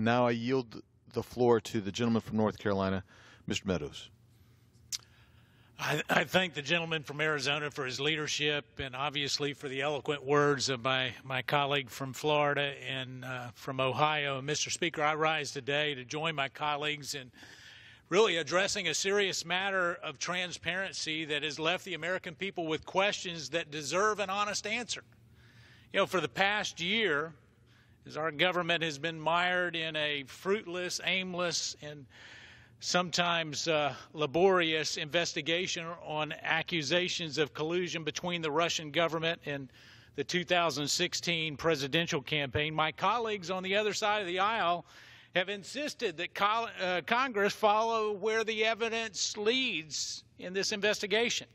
And now I yield the floor to the gentleman from North Carolina, Mr. Meadows. I thank the gentleman from Arizona for his leadership and obviously for the eloquent words of my colleague from Florida and from Ohio. Mr. Speaker, I rise today to join my colleagues in really addressing a serious matter of transparency that has left the American people with questions that deserve an honest answer. You know, for the past year, as our government has been mired in a fruitless, aimless, and sometimes laborious investigation on accusations of collusion between the Russian government and the 2016 presidential campaign, my colleagues on the other side of the aisle have insisted that Congress follow where the evidence leads in this investigation.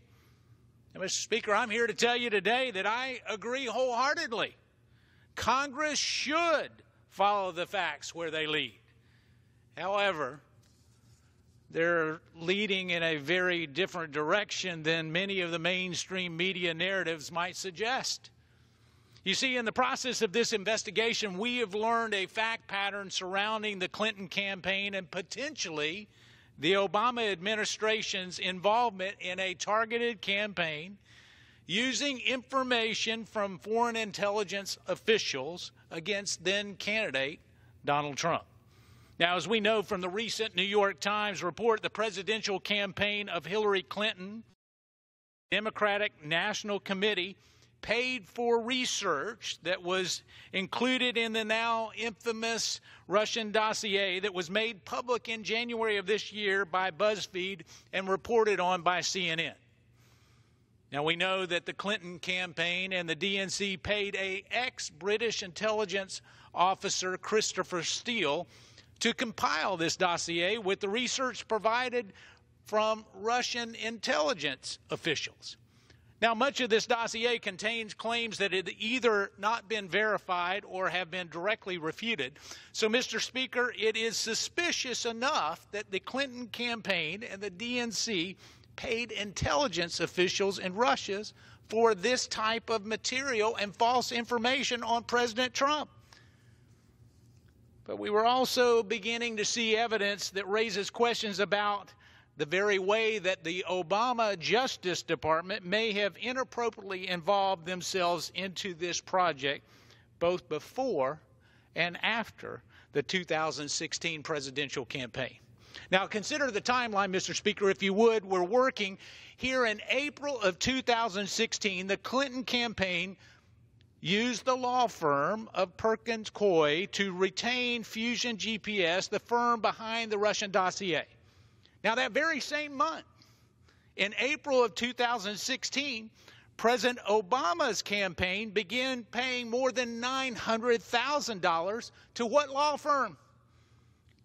And, Mr. Speaker, I'm here to tell you today that I agree wholeheartedly. Congress should follow the facts where they lead. However, they're leading in a very different direction than many of the mainstream media narratives might suggest. You see, in the process of this investigation, we have learned a fact pattern surrounding the Clinton campaign and potentially the Obama administration's involvement in a targeted campaign using information from foreign intelligence officials against then-candidate Donald Trump. Now, as we know from the recent New York Times report, the presidential campaign of Hillary Clinton, the Democratic National Committee, paid for research that was included in the now infamous Russian dossier that was made public in January of this year by BuzzFeed and reported on by CNN. Now, we know that the Clinton campaign and the DNC paid an ex-British intelligence officer, Christopher Steele, to compile this dossier with the research provided from Russian intelligence officials. Now, much of this dossier contains claims that had either not been verified or have been directly refuted. So, Mr. Speaker, it is suspicious enough that the Clinton campaign and the DNC paid intelligence officials in Russia for this type of material and false information on President Trump. But we were also beginning to see evidence that raises questions about the very way that the Obama Justice Department may have inappropriately involved themselves into this project both before and after the 2016 presidential campaign. Now, consider the timeline, Mr. Speaker, if you would. We're working here in April of 2016. The Clinton campaign used the law firm of Perkins Coie to retain Fusion GPS, the firm behind the Russian dossier. Now, that very same month, in April of 2016, President Obama's campaign began paying more than $900,000 to what law firm?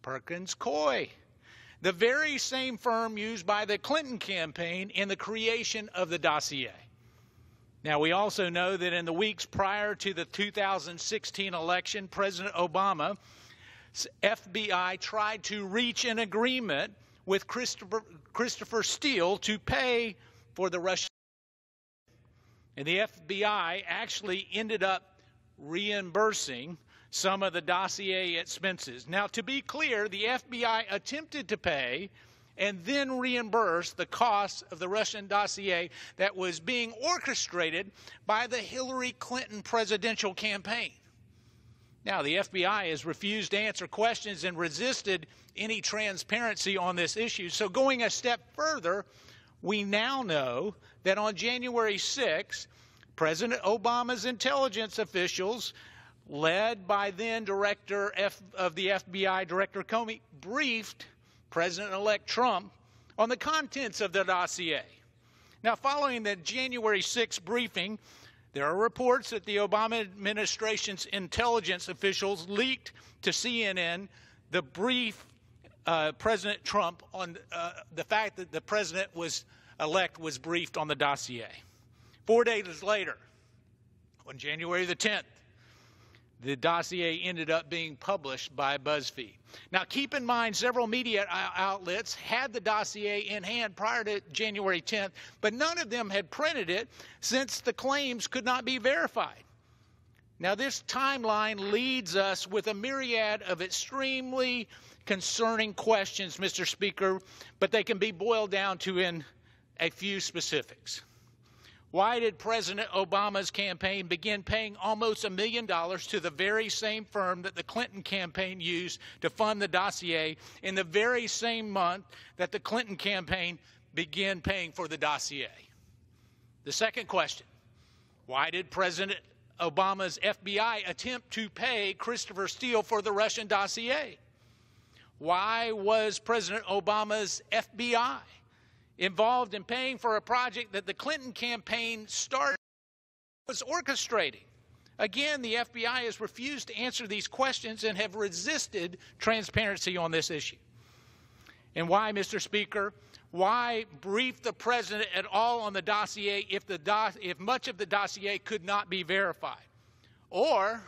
Perkins Coie, the very same firm used by the Clinton campaign in the creation of the dossier. Now, we also know that in the weeks prior to the 2016 election, President Obama's FBI tried to reach an agreement with Christopher Steele to pay for the Russian. And the FBI actually ended up reimbursing some of the dossier expenses. Now, to be clear, the FBI attempted to pay and then reimburse the costs of the Russian dossier that was being orchestrated by the Hillary Clinton presidential campaign. Now, the FBI has refused to answer questions and resisted any transparency on this issue. So going a step further, we now know that on January 6th, President Obama's intelligence officials, led by then Director of the FBI, Director Comey, briefed President-elect Trump on the contents of the dossier. Now, following the January 6th briefing, there are reports that the Obama administration's intelligence officials leaked to CNN the brief President Trump on the fact that the president-elect was briefed on the dossier. 4 days later, on January the 10th, the dossier ended up being published by BuzzFeed. Now, keep in mind, several media outlets had the dossier in hand prior to January 10th, but none of them had printed it since the claims could not be verified. Now, this timeline leads us with a myriad of extremely concerning questions, Mr. Speaker, but they can be boiled down to in a few specifics. Why did President Obama's campaign begin paying almost $1 million to the very same firm that the Clinton campaign used to fund the dossier in the very same month that the Clinton campaign began paying for the dossier? The second question, why did President Obama's FBI attempt to pay Christopher Steele for the Russian dossier? Why was President Obama's FBI involved in paying for a project that the Clinton campaign was orchestrating? Again, the FBI has refused to answer these questions and have resisted transparency on this issue. And why, Mr. Speaker, why brief the president at all on the dossier if much of the dossier could not be verified? Or,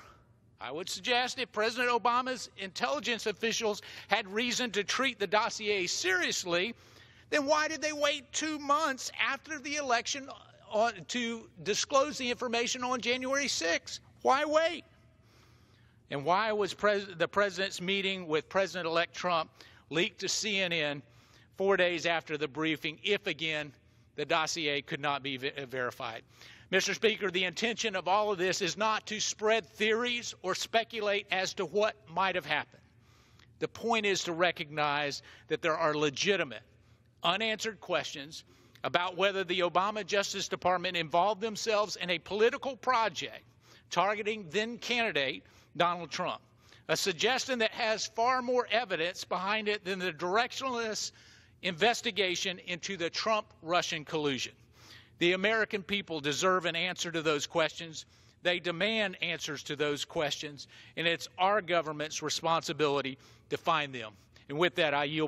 I would suggest, if President Obama's intelligence officials had reason to treat the dossier seriously, then why did they wait 2 months after the election to disclose the information on January 6th? Why wait? And why was the president's meeting with President-elect Trump leaked to CNN 4 days after the briefing, if, again, the dossier could not be verified? Mr. Speaker, the intention of all of this is not to spread theories or speculate as to what might have happened. The point is to recognize that there are legitimate, unanswered questions about whether the Obama Justice Department involved themselves in a political project targeting then-candidate Donald Trump, a suggestion that has far more evidence behind it than the directionless investigation into the Trump-Russian collusion. The American people deserve an answer to those questions. They demand answers to those questions, and it's our government's responsibility to find them. And with that, I yield.